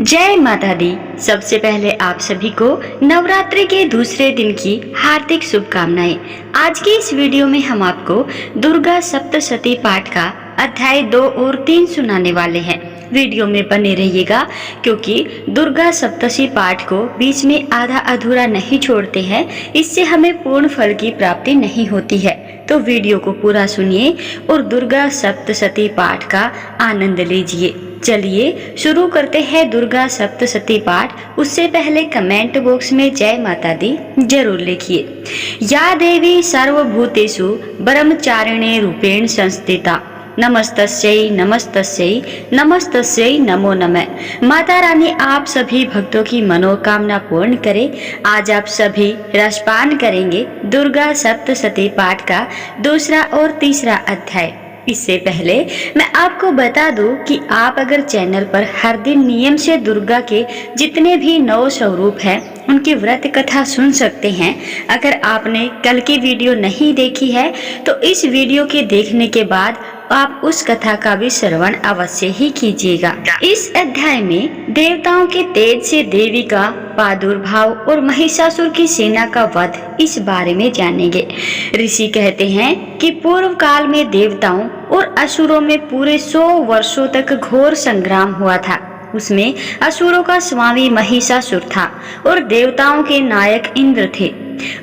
जय माता दी। सबसे पहले आप सभी को नवरात्रि के दूसरे दिन की हार्दिक शुभकामनाएं। आज की इस वीडियो में हम आपको दुर्गा सप्तशती पाठ का अध्याय 2 और 3 सुनाने वाले हैं। वीडियो में बने रहिएगा क्योंकि दुर्गा सप्तशती पाठ को बीच में आधा अधूरा नहीं छोड़ते हैं, इससे हमें पूर्ण फल की प्राप्ति नहीं होती है। तो वीडियो को पूरा सुनिए और दुर्गा सप्तशती पाठ का आनंद लीजिए। चलिए शुरू करते हैं दुर्गा सप्तशती पाठ। उससे पहले कमेंट बॉक्स में जय माता दी जरूर लिखिए। या देवी सर्वभूतेषु ब्रह्मचारिणे रूपेण संस्थिता नमस्तस्यै नमस्तस्यै नमस्तस्यै नमो नमः। माता रानी आप सभी भक्तों की मनोकामना पूर्ण करे। आज आप सभी रसपान करेंगे दुर्गा सप्तशती पाठ का दूसरा और तीसरा अध्याय। इससे पहले मैं आपको बता दूं कि आप अगर चैनल पर हर दिन नियम से दुर्गा के जितने भी 9 स्वरूप हैं उनकी व्रत कथा सुन सकते हैं। अगर आपने कल की वीडियो नहीं देखी है तो इस वीडियो के देखने के बाद आप उस कथा का भी श्रवण अवश्य ही कीजिएगा। इस अध्याय में देवताओं के तेज से देवी का प्रादुर्भाव और महिषासुर की सेना का वध इस बारे में जानेंगे। ऋषि कहते हैं कि पूर्व काल में देवताओं और असुरों में पूरे 100 वर्षों तक घोर संग्राम हुआ था। उसमें असुरों का स्वामी महिषासुर था और देवताओं के नायक इंद्र थे।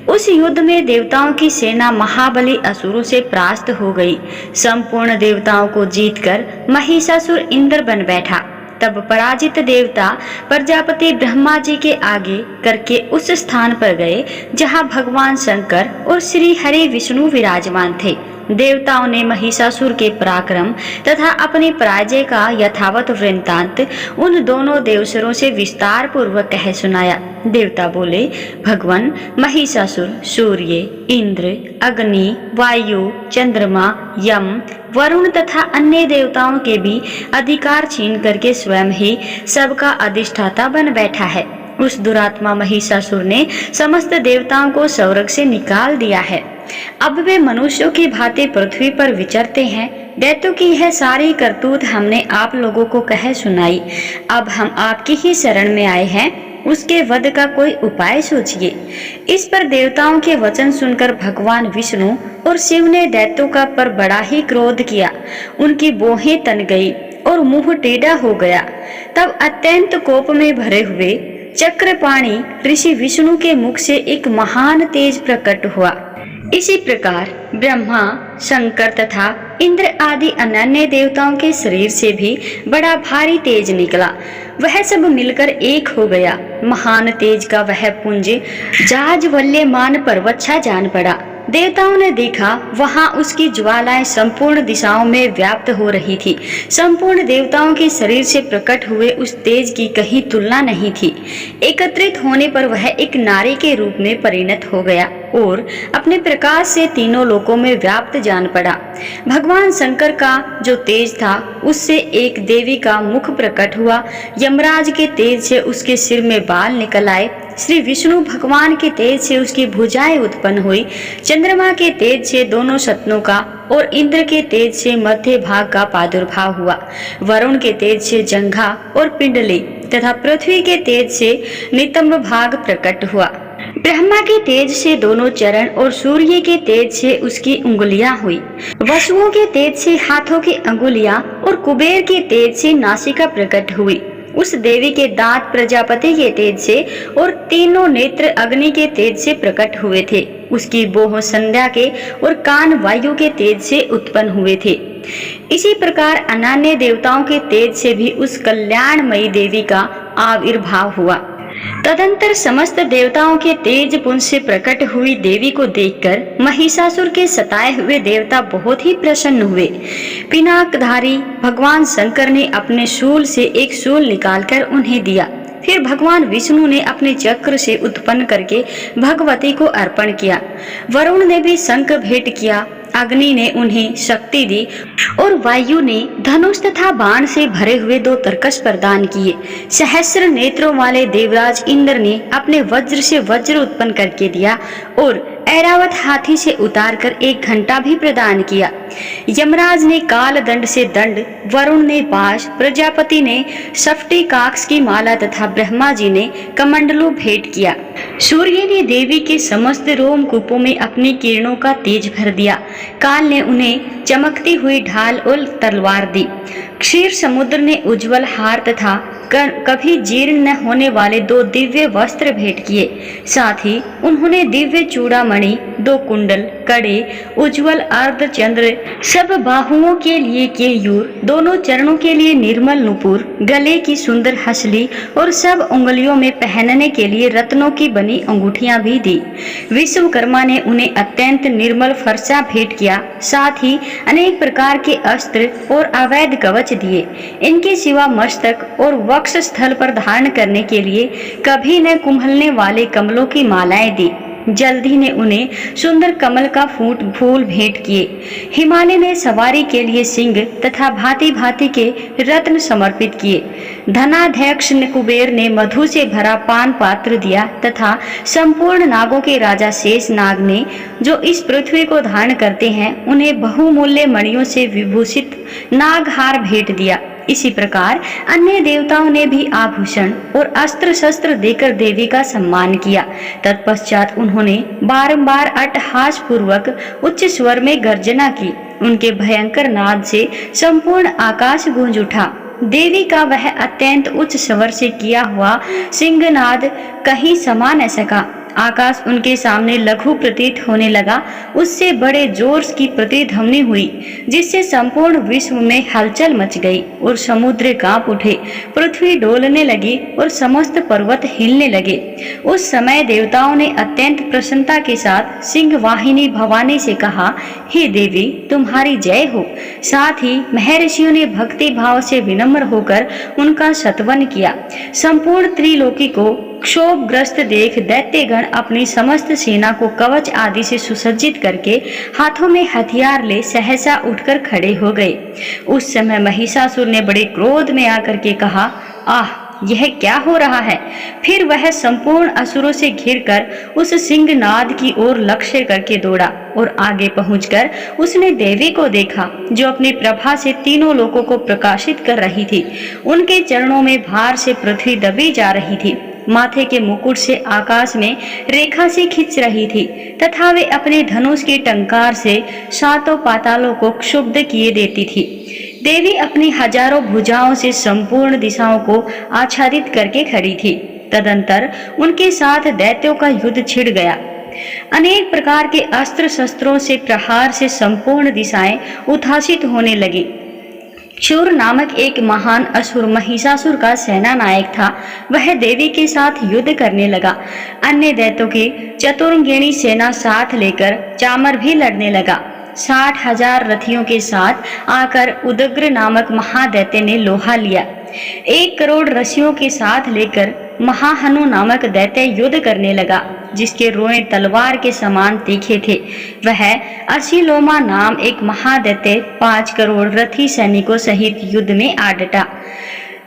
उस युद्ध में देवताओं की सेना महाबली असुरों से परास्त हो गई। संपूर्ण देवताओं को जीतकर महिषासुर इंद्र बन बैठा। तब पराजित देवता प्रजापति ब्रह्मा जी के आगे करके उस स्थान पर गए जहां भगवान शंकर और श्री हरि विष्णु विराजमान थे। देवताओं ने महिषासुर के पराक्रम तथा अपनी पराजय का यथावत वृत्तांत उन दोनों देवसरों से विस्तार पूर्वक कह सुनाया। देवता बोले, भगवान महिषासुर सूर्य, इंद्र, अग्नि, वायु, चंद्रमा, यम, वरुण तथा अन्य देवताओं के भी अधिकार छीन करके स्वयं ही सबका अधिष्ठाता बन बैठा है। उस दुरात्मा महिषासुर ने समस्त देवताओं को स्वर्ग से निकाल दिया है। अब वे मनुष्यों की भांति पृथ्वी पर विचरते हैं। दैत्यों की यह सारी करतूत हमने आप लोगों को कह सुनाई। अब हम आपकी ही शरण में आए हैं, उसके वध का कोई उपाय सोचिए। इस पर देवताओं के वचन सुनकर भगवान विष्णु और शिव ने दैत्यों का पर बड़ा ही क्रोध किया। उनकी भौहें तन गई और मुंह टेढ़ा हो गया। तब अत्यंत कोप में भरे हुए चक्रपाणी ऋषि विष्णु के मुख से एक महान तेज प्रकट हुआ। इसी प्रकार ब्रह्मा, शंकर तथा इंद्र आदि अन्य देवताओं के शरीर से भी बड़ा भारी तेज निकला। वह सब मिलकर एक हो गया। महान तेज का वह पुंज जाज्वल्यमान पर्वत जान पड़ा। देवताओं ने देखा वहां उसकी ज्वालाएं संपूर्ण दिशाओं में व्याप्त हो रही थी। संपूर्ण देवताओं के शरीर से प्रकट हुए उस तेज की कहीं तुलना नहीं थी। एकत्रित होने पर वह एक नारी के रूप में परिणत हो गया और अपने प्रकाश से तीनों लोकों में व्याप्त जान पड़ा। भगवान शंकर का जो तेज था उससे एक देवी का मुख प्रकट हुआ। यमराज के तेज से उसके सिर में बाल निकल आए। श्री विष्णु भगवान के तेज से उसकी भुजाएं उत्पन्न हुई। चंद्रमा के तेज से दोनों सतनों का और इंद्र के तेज से मध्य भाग का प्रादुर्भाव हुआ। वरुण के तेज से जंघा और पिंडली तथा पृथ्वी के तेज से नितंब भाग प्रकट हुआ। ब्रह्मा के तेज से दोनों चरण और सूर्य के तेज से उसकी उंगलियां हुई। वसुओं के तेज से हाथों की अंगुलियां और कुबेर के तेज से नासिका प्रकट हुई। उस देवी के दांत प्रजापति के तेज से और तीनों नेत्र अग्नि के तेज से प्रकट हुए थे। उसकी भौं संध्या के और कान वायु के तेज से उत्पन्न हुए थे। इसी प्रकार अन्य देवताओं के तेज से भी उस कल्याणमयी देवी का आविर्भाव हुआ। तदंतर समस्त देवताओं के तेज पुंज से प्रकट हुई देवी को देखकर महिषासुर के सताए हुए देवता बहुत ही प्रसन्न हुए। पिनाकधारी भगवान शंकर ने अपने शूल से एक शूल निकालकर उन्हें दिया। फिर भगवान विष्णु ने अपने चक्र से उत्पन्न करके भगवती को अर्पण किया। वरुण ने भी शंख भेंट किया। अग्नि ने उन्हें शक्ति दी और वायु ने धनुष तथा बाण से भरे हुए 2 तरकश प्रदान किए। सहस्र नेत्रों वाले देवराज इंद्र ने अपने वज्र से वज्र उत्पन्न करके दिया और ऐरावत हाथी से उतारकर 1 घंटा भी प्रदान किया। यमराज ने काल दंड से दंड, वरुण ने पाश, प्रजापति ने सफ्टी काक्स की माला तथा ब्रह्मा जी ने कमंडलू भेंट किया। सूर्य ने देवी के समस्त रोमकूपों में अपनी किरणों का तेज भर दिया। काल ने उन्हें चमकती हुई ढाल और तलवार दी। क्षीर समुद्र ने उज्जवल हार तथा कभी जीर्ण न होने वाले 2 दिव्य वस्त्र भेंट किए। साथ ही उन्होंने दिव्य चूड़ामणि, 2 कुंडल, कड़े, उज्जवल अर्धचंद्र, सब बाहुओं के लिए केयूर, दोनों चरणों के लिए निर्मल नुपुर, गले की सुंदर हसली और सब उंगलियों में पहनने के लिए रत्नों की बनी अंगूठियां भी दी। विश्वकर्मा ने उन्हें अत्यंत निर्मल फरसा भेंट किया। साथ ही अनेक प्रकार के अस्त्र और अवैध कवच दिए। इनके सिवा मस्तक और वक्ष स्थल पर धारण करने के लिए कभी न कुम्हलने वाले कमलों की मालाएं दी। जल्दी ने उन्हें सुंदर कमल का फूल भेंट किए। हिमालय ने सवारी के लिए सिंह तथा भांति भांति के रत्न समर्पित किए। धनाध्यक्ष कुबेर ने मधु से भरा पान पात्र दिया तथा संपूर्ण नागों के राजा शेष नाग ने, जो इस पृथ्वी को धारण करते हैं, उन्हें बहुमूल्य मणियों से विभूषित नागहार भेंट दिया। इसी प्रकार अन्य देवताओं ने भी आभूषण और अस्त्र शस्त्र देकर देवी का सम्मान किया। तत्पश्चात उन्होंने बारंबार अट्टहास पूर्वक उच्च स्वर में गर्जना की। उनके भयंकर नाद से संपूर्ण आकाश गूंज उठा। देवी का वह अत्यंत उच्च स्वर से किया हुआ सिंहनाद कहीं समा न सका। आकाश उनके सामने लघु प्रतीत होने लगा। उससे बड़े जोर की प्रतिध्वनि हुई, जिससे संपूर्ण विश्व में हलचल मच गई और समुद्र कांप उठे, पृथ्वी डोलने लगी और समस्त पर्वत हिलने लगे। उस समय देवताओं ने अत्यंत प्रसन्नता के साथ सिंह वाहिनी भवानी से कहा, हे देवी, तुम्हारी जय हो। साथ ही महर्षियों ने भक्ति भाव से विनम्र होकर उनका सत्वन किया। संपूर्ण त्रिलोकी को क्षोभग्रस्त देख दैत्यगण अपनी समस्त सेना को कवच आदि से सुसज्जित करके हाथों में हथियार ले सहसा उठकर खड़े हो गए। उस समय महिषासुर ने बड़े क्रोध में आकर के कहा, आह, यह क्या हो रहा है। फिर वह संपूर्ण असुरों से घिरकर उस सिंहनाद की ओर लक्ष्य करके दौड़ा और आगे पहुंचकर उसने देवी को देखा, जो अपनी प्रभा से तीनों लोकों को प्रकाशित कर रही थी। उनके चरणों में भार से पृथ्वी दबी जा रही थी। माथे के मुकुट से आकाश में रेखा से खिंच रही थी तथा वे अपने धनुष की टंकार से 7 पातालों को क्षुब्ध किए देती थी। देवी अपनी हजारों भुजाओं से संपूर्ण दिशाओं को आच्छादित करके खड़ी थी। तदंतर उनके साथ दैत्यों का युद्ध छिड़ गया। अनेक प्रकार के अस्त्र शस्त्रों से प्रहार से संपूर्ण दिशाएं उद्भासित होने लगी। शूर नामक एक महान असुर महिषासुर का सेना नायक था। वह देवी के साथ युद्ध करने लगा। अन्य दैत्यों की चतुर्ंगिणी सेना साथ लेकर चामर भी लड़ने लगा। 60,000 रथियों के साथ आकर उदग्र नामक महादैत्य ने लोहा लिया। 1 करोड़ रथियों के साथ लेकर महाहनु नामक दैत्य युद्ध करने लगा, जिसके रोए तलवार के समान तीखे थे। वह असिलोमा नाम एक महादैत्य 5 करोड़ रथी सैनिकों सहित युद्ध में आ डटा।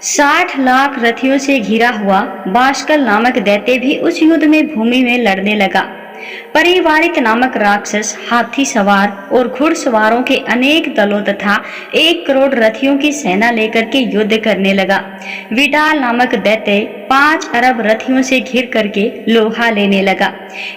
60 लाख रथियों से घिरा हुआ बाष्कल नामक दैत्य भी उस युद्ध में भूमि में लड़ने लगा। परिवारित नामक राक्षस हाथी सवार और घुड़सवारों के अनेक दलों तथा 1 करोड़ रथियों की सेना लेकर के युद्ध करने लगा। विडाल नामक दैत्य 5 अरब रथियों से घिर करके लोहा लेने लगा।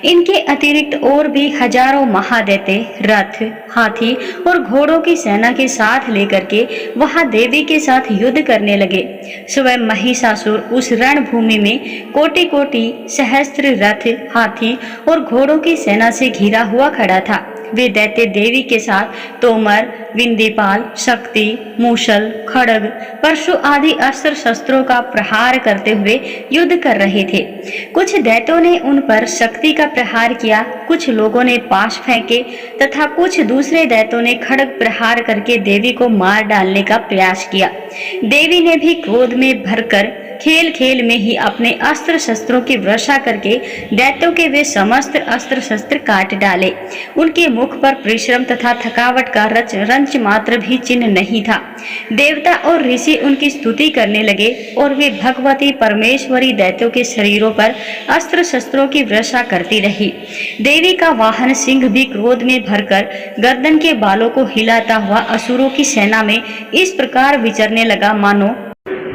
इनके अतिरिक्त और भी हजारों महादैत्य रथ, हाथी और घोड़ों की सेना के साथ लेकर के वहां देवी के साथ युद्ध करने लगे। स्वयं महिषासुर उस रणभूमि में कोटि कोटि सहस्त्र रथ, हाथी और घोड़ों की सेना से घिरा हुआ खड़ा था। वे दैत्य देवी के साथ तोमर, विंदीपाल, शक्ति, मूषल, खड्ग, परशु आदि अस्त्र शस्त्रों का प्रहार करते हुए युद्ध कर रहे थे। कुछ दैत्यों ने उन पर शक्ति का प्रहार किया, कुछ लोगों ने पाश फेंके तथा कुछ दूसरे दैत्यों ने खड्ग प्रहार करके देवी को मार डालने का प्रयास किया। देवी ने भी क्रोध में भरकर खेल खेल में ही अपने अस्त्र शस्त्रों की वर्षा करके दैत्यों के वे समस्त अस्त्र शस्त्र काट डाले। उनके मुख पर परिश्रम तथा थकावट का रंच मात्र भी चिन्ह नहीं था। देवता और ऋषि उनकी स्तुति करने लगे और वे भगवती परमेश्वरी दैत्यों के शरीरों पर अस्त्र शस्त्रों की वर्षा करती रही। देवी का वाहन सिंह भी क्रोध में भरकर गर्दन के बालों को हिलाता हुआ असुरों की सेना में इस प्रकार विचरने लगा मानो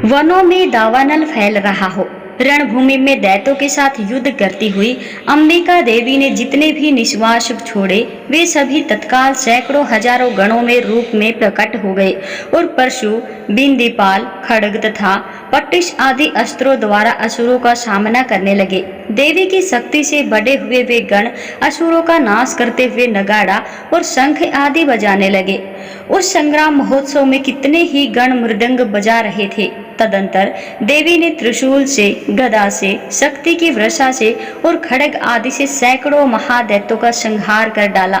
वनों में दावानल फैल रहा हो। रणभूमि में दैत्यों के साथ युद्ध करती हुई अंबिका देवी ने जितने भी निश्वास छोड़े वे सभी तत्काल सैकड़ों हजारों गणों में रूप में प्रकट हो गए और परशु, बिंदीपाल, खड्ग तथा पट्टिश आदि अस्त्रों द्वारा असुरों का सामना करने लगे। देवी की शक्ति से बढ़े हुए वे गण असुरों का नाश करते हुए नगाड़ा और शंख आदि बजाने लगे। उस संग्राम महोत्सव में कितने ही गण मृदंग बजा रहे थे। तदंतर देवी ने त्रिशूल से, गदा से, शक्ति की वर्षा से और खड्ग आदि से सैकड़ों महादैत्यों का संहार कर डाला।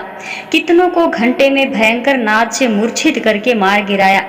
कितनों को घंटे में भयंकर नाद से मूर्छित करके मार गिराया।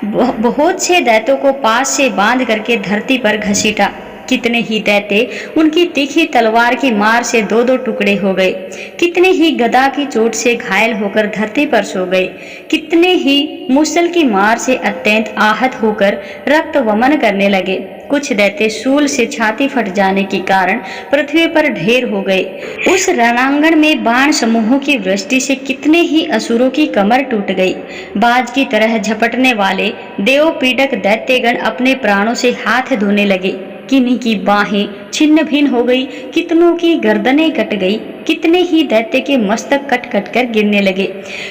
बहुत से दैत्यों को पास से बांध करके धरती पर घसीटा। कितने ही दैत्य उनकी तीखी तलवार की मार से दो दो टुकड़े हो गए। कितने ही गदा की चोट से घायल होकर धरती पर सो गए। कितने ही मुसल की मार से अत्यंत आहत होकर रक्त वमन करने लगे। कुछ दैत्य शूल से छाती फट जाने के कारण पृथ्वी पर ढेर हो गए। उस रणांगण में बाण समूहों की वृष्टि से कितने ही असुरों की कमर टूट गई। बाज की तरह झपटने वाले देव पीड़क दैत्यगण अपने प्राणों से हाथ धोने लगे। किन्हीं की बाहें छिन्न भिन्न हो गई, कितनों की गर्दनें कट गई, कितने ही दैत्य के मस्तक कट कट कर गिरने लगे।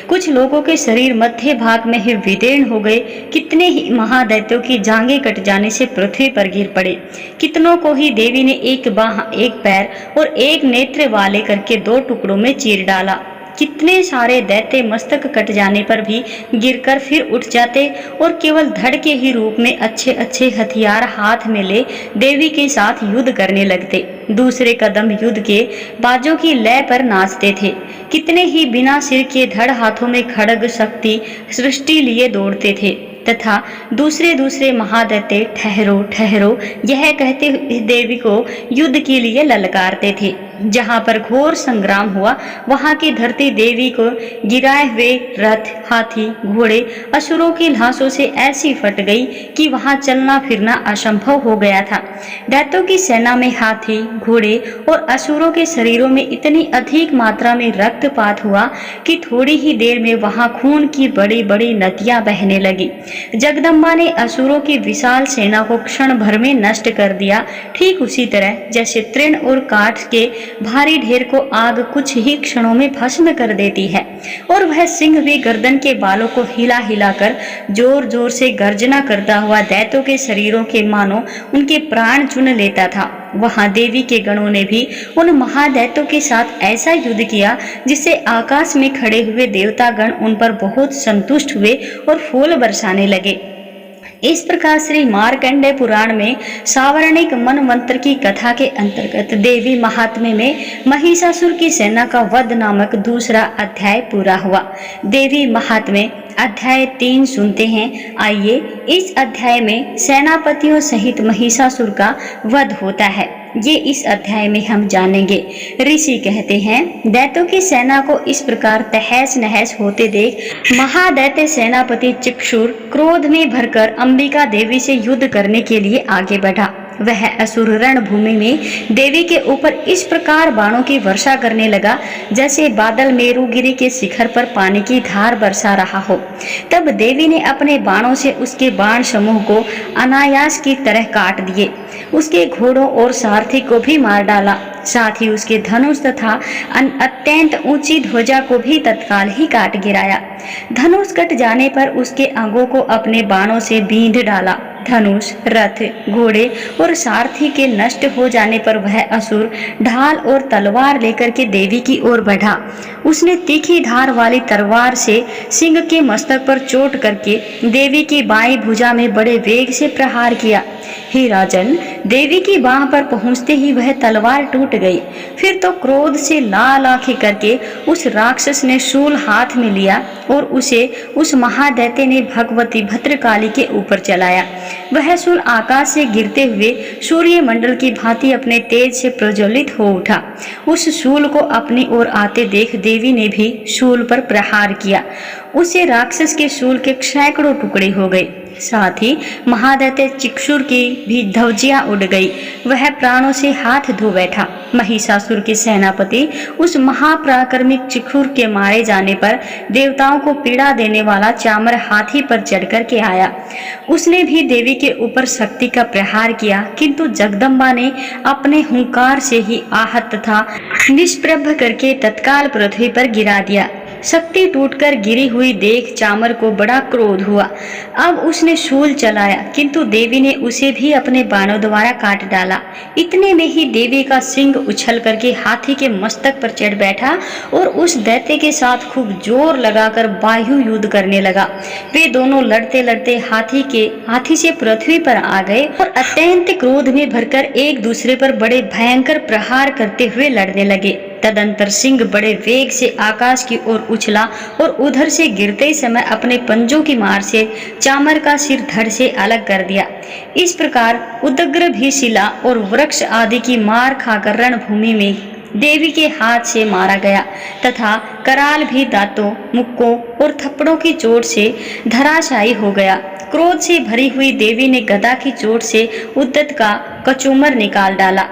कुछ लोगों के शरीर मध्य भाग में ही विदीर्ण हो गए। कितने ही महादैत्यों की जांघें कट जाने से पृथ्वी पर गिर पड़े। कितनों को ही देवी ने एक बाह, एक पैर और एक नेत्र वाले करके दो टुकड़ों में चीर डाला। कितने सारे दैत्य मस्तक कट जाने पर भी गिरकर फिर उठ जाते और केवल धड़ के ही रूप में अच्छे अच्छे हथियार हाथ में ले देवी के साथ युद्ध करने लगते। दूसरे कदम युद्ध के बाजों की लय पर नाचते थे। कितने ही बिना सिर के धड़ हाथों में खड्ग शक्ति सृष्टि लिए दौड़ते थे तथा दूसरे महादैत्य ठहरो ठहरो यह कहते देवी को युद्ध के लिए ललकारते थे। जहाँ पर घोर संग्राम हुआ वहाँ की धरती देवी को गिराए हुए रथ, हाथी, घोड़े असुरों की लाशों से ऐसी फट गई कि वहाँ चलना फिरना असंभव हो गया था। दैत्यों की सेना में हाथी, घोड़े और असुरों के शरीरों में इतनी अधिक मात्रा में रक्तपात हुआ कि थोड़ी ही देर में वहाँ खून की बड़ी बड़ी नदियां बहने लगी। जगदम्बा ने असुरों की विशाल सेना को क्षण भर में नष्ट कर दिया। ठीक उसी तरह जैसे तृण और काठ के भारी ढेर को आग कुछ ही क्षणों में भस्म कर देती है और वह सिंह भी गर्दन के बालों को हिला हिलाकर जोर जोर से गर्जना करता हुआ दैत्यों के शरीरों के मानो उनके प्राण चुन लेता था। वहां देवी के गणों ने भी उन महादैत्यों के साथ ऐसा युद्ध किया जिससे आकाश में खड़े हुए देवतागण उन पर बहुत संतुष्ट हुए और फूल बरसाने लगे। इस प्रकार श्री मार्कंडेय पुराण में सावर्णिक मनवंतर की कथा के अंतर्गत देवी महात्म्य में महिषासुर की सेना का वध नामक दूसरा अध्याय पूरा हुआ। देवी महात्म्य अध्याय 3 सुनते हैं। आइए इस अध्याय में सेनापतियों सहित महिषासुर का वध होता है, ये इस अध्याय में हम जानेंगे। ऋषि कहते हैं, दैत्यों की सेना को इस प्रकार तहस नहस होते देख महादैत्य सेनापति चिक्षुर क्रोध में भरकर अंबिका देवी से युद्ध करने के लिए आगे बढ़ा। वह असुर रणभूमि में देवी के ऊपर इस प्रकार बाणों की वर्षा करने लगा जैसे बादल मेरुगिरी के शिखर पर पानी की धार बरसा रहा हो। तब देवी ने अपने बाणों से उसके बाण समूह को अनायास की तरह काट दिए। उसके घोड़ों और सारथी को भी मार डाला। साथ ही उसके धनुष तथा अत्यंत ऊंची ध्वजा को भी तत्काल ही काट गिराया। धनुष कट जाने पर उसके अंगों को अपने बाणों से बींध डाला। धनुष, रथ, घोड़े और सारथी के नष्ट हो जाने पर वह असुर ढाल और तलवार लेकर के देवी की ओर बढ़ा। उसने तीखी धार वाली तलवार से सिंह के मस्तक पर चोट करके देवी की बाईं भुजा में बड़े वेग से प्रहार किया। हे राजन, देवी की बाह पर पहुंचते ही वह तलवार टूट गई। फिर तो क्रोध से लाल आंखें करके उस राक्षस ने शूल हाथ में लिया और उसे उस महादैत्य ने भगवती भद्रकाली के ऊपर चलाया। वह शूल आकाश से गिरते हुए सूर्य मंडल की भांति अपने तेज से प्रज्वलित हो उठा। उस शूल को अपनी ओर आते देख देवी ने भी शूल पर प्रहार किया। उसे राक्षस के शूल के सैकड़ों टुकड़े हो गए। साथ ही महादैत्य चिक्षुर की भी ध्वजियां उड़ गई। वह प्राणों से हाथ धो बैठा। महिषासुर के सेनापति उस महापराक्रमी चिक्षुर के मारे जाने पर देवताओं को पीड़ा देने वाला चामर हाथी पर चढ़कर के आया। उसने भी देवी के ऊपर शक्ति का प्रहार किया, किंतु जगदम्बा ने अपने हुंकार से ही आहत तथा निष्प्रभ करके तत्काल पृथ्वी पर गिरा दिया। शक्ति टूटकर गिरी हुई देख चामर को बड़ा क्रोध हुआ। अब उसने शूल चलाया, किंतु देवी ने उसे भी अपने बाणों द्वारा काट डाला। इतने में ही देवी का सिंह उछल करके हाथी के मस्तक पर चढ़ बैठा और उस दैत्य के साथ खूब जोर लगाकर बाहु युद्ध करने लगा। वे दोनों लड़ते लड़ते हाथी से पृथ्वी पर आ गए और अत्यंत क्रोध में भरकर एक दूसरे पर बड़े भयंकर प्रहार करते हुए लड़ने लगे। तदंतर सिंह बड़े वेग से आकाश की ओर उछला और उधर से गिरते समय अपने पंजों की मार से चामर का सिर धड़ से अलग कर दिया। इस प्रकार उदग्र भी शिला और वृक्ष आदि की मार खाकर रणभूमि में देवी के हाथ से मारा गया तथा कराल भी दांतों, मुक्कों और थप्पड़ों की चोट से धराशायी हो गया। क्रोध से भरी हुई देवी ने गदा की चोट से उद्दत का कचूमर निकाल डाला।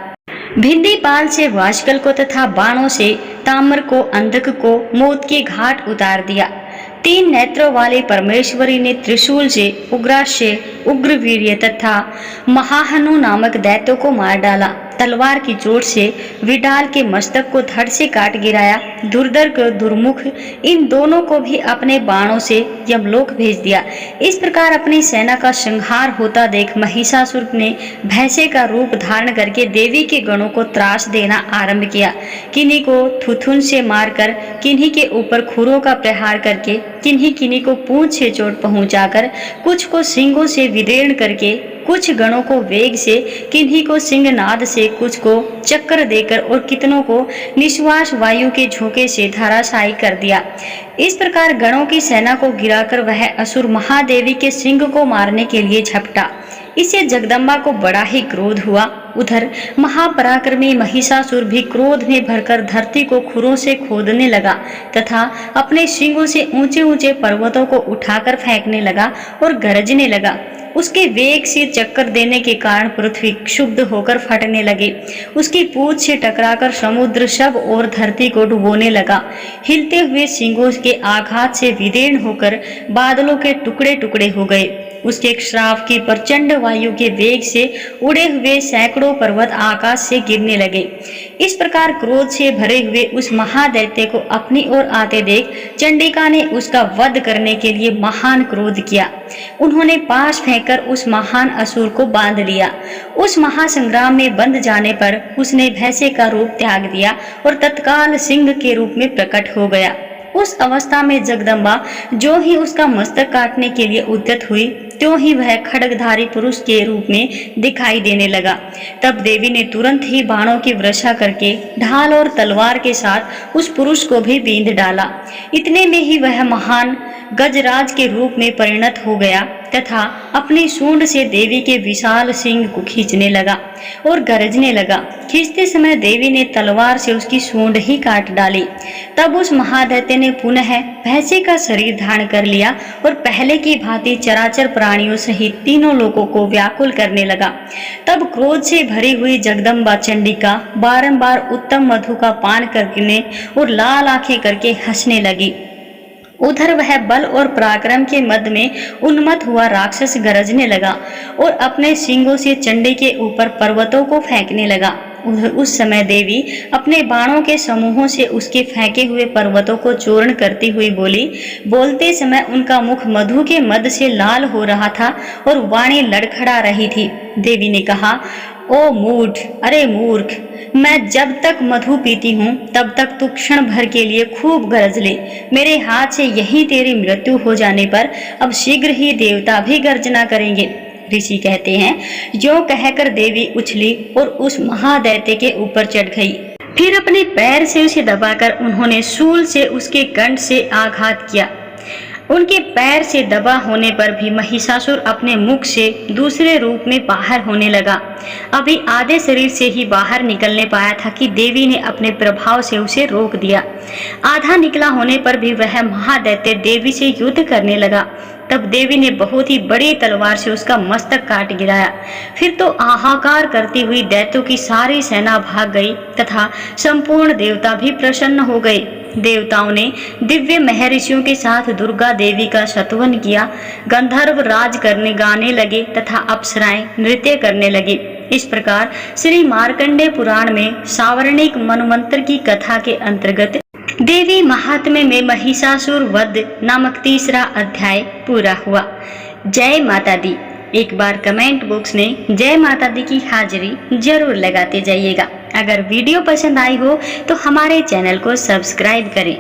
भिंडी पाल से वाशकल को तथा बाणों से ताम्र को, अंधक को मौत के घाट उतार दिया। 3 नेत्रों वाले परमेश्वरी ने त्रिशूल से उग्राश्य, उग्रवीर्य तथा महाहनु नामक दैत्यों को मार डाला। तलवार की चोट से विडाल के मस्तक को धड़ से काट गिराया। दुर्धर को दुर्मुख इन दोनों को भी अपने बाणों से यमलोक भेज दिया। इस प्रकार अपनी सेना का संहार होता देख महिषासुर ने भैंसे का रूप धारण करके देवी के गणों को त्रास देना आरंभ किया। किन्हीं को थुथुन से मारकर, किन्हीं के ऊपर खुरों का प्रहार करके, किन्हीं को पूंछ से चोट पहुंचाकर, कुछ को सींगों से विदीर्ण करके, कुछ गणों को वेग से, किन्हीं को सिंहनाद से, कुछ को चक्कर देकर और कितनों को निश्वास वायु के झोंके से धराशायी कर दिया। इस प्रकार गणों की सेना को गिराकर वह असुर महादेवी के सिंह को मारने के लिए झपटा। इससे जगदम्बा को बड़ा ही क्रोध हुआ। उधर महापराक्रमी महिषासुर भी क्रोध में भरकर धरती को खुरों से खोदने लगा तथा अपने सींगों से ऊंचे ऊंचे पर्वतों को उठाकर फेंकने लगा और गरजने लगा। उसके वेग से चक्कर देने के कारण पृथ्वी क्षुब्ध होकर फटने लगी। उसकी पूंछ से टकराकर समुद्र सब और धरती को डुबोने लगा। हिलते हुए सींगों के आघात से विदीर्ण होकर बादलों के टुकड़े टुकड़े हो गए। उसके श्राप की प्रचंड वायु के वेग से उड़े हुए सैकड़ों पर्वत आकाश से गिरने लगे। इस प्रकार क्रोध से भरे हुए उस महादैत्य को अपनी ओर आते देख चंडिका ने उसका वध करने के लिए महान क्रोध किया। उन्होंने पाश फेंककर उस महान असुर को बांध लिया। उस महासंग्राम में बंध जाने पर उसने भैंसे का रूप त्याग दिया और तत्काल सिंह के रूप में प्रकट हो गया। उस अवस्था में जगदम्बा जो ही उसका मस्तक काटने के लिए उद्यत हुई, त्यों ही वह खड्गधारी पुरुष के रूप में दिखाई देने लगा। तब देवी ने तुरंत ही बाणों की वर्षा करके ढाल और तलवार के साथ उस पुरुष को भी बींध डाला। इतने में ही वह महान गजराज के रूप में परिणत हो गया तथा अपनी सूंड से देवी के विशाल सिंह को खींचने लगा और गरजने लगा। खींचते समय देवी ने तलवार से उसकी सूंड ही काट डाली। तब उस महादैत्य ने पुनः भैंसे का शरीर धारण कर लिया और पहले की भांति चराचर प्राणियों सहित तीनों लोगों को व्याकुल करने लगा। तब क्रोध से भरी हुई जगदम्बा चंडिका बारंबार उत्तम मधु का पान करने और लाल आंखें करके हंसने लगी। उधर वह बल और पराक्रम के मद में उन्मत्त हुआ राक्षस गरजने लगा और अपने सींगों से चंडी के ऊपर पर्वतों को फेंकने लगा। उस समय देवी अपने बाणों के समूहों से उसके फेंके हुए पर्वतों को चूर्ण करती हुई बोली। बोलते समय उनका मुख मधु के मद से लाल हो रहा था और वाणी लड़खड़ा रही थी। देवी ने कहा, ओ मूढ़, अरे मूर्ख, मैं जब तक मधु पीती हूँ तब तक तू क्षण भर के लिए खूब गरज ले। मेरे हाथ से यही तेरी मृत्यु हो जाने पर अब शीघ्र ही देवता भी गर्जना करेंगे। ऋषि कहते हैं, जो कहकर देवी उछली और उस महादैत्य के ऊपर चढ़ गई। फिर अपने पैर से उसे दबाकर उन्होंने शूल से उसके कंठ से आघात किया। उनके पैर से दबा होने पर भी महिषासुर अपने मुख से दूसरे रूप में बाहर होने लगा। अभी आधे शरीर से ही बाहर निकलने पाया था कि देवी ने अपने प्रभाव से उसे रोक दिया। आधा निकला होने पर भी वह महादैत्य देवी से युद्ध करने लगा। तब देवी ने बहुत ही बड़ी तलवार से उसका मस्तक काट गिराया। फिर तो हाहाकार करती हुई दैत्यों की सारी सेना भाग गई तथा संपूर्ण देवता भी प्रसन्न हो गए। देवताओं ने दिव्य महर्षियों के साथ दुर्गा देवी का स्तवन किया। गंधर्व राज करने गाने लगे तथा अप्सराएं नृत्य करने लगी। इस प्रकार श्री मार्कंडेय पुराण में सावर्णिक मनवंतर की कथा के अंतर्गत देवी महात्म्य में महिषासुर वध नामक तीसरा अध्याय पूरा हुआ। जय माता दी। एक बार कमेंट बॉक्स में जय माता दी की हाजिरी जरूर लगाते जाइएगा। अगर वीडियो पसंद आई हो तो हमारे चैनल को सब्सक्राइब करें।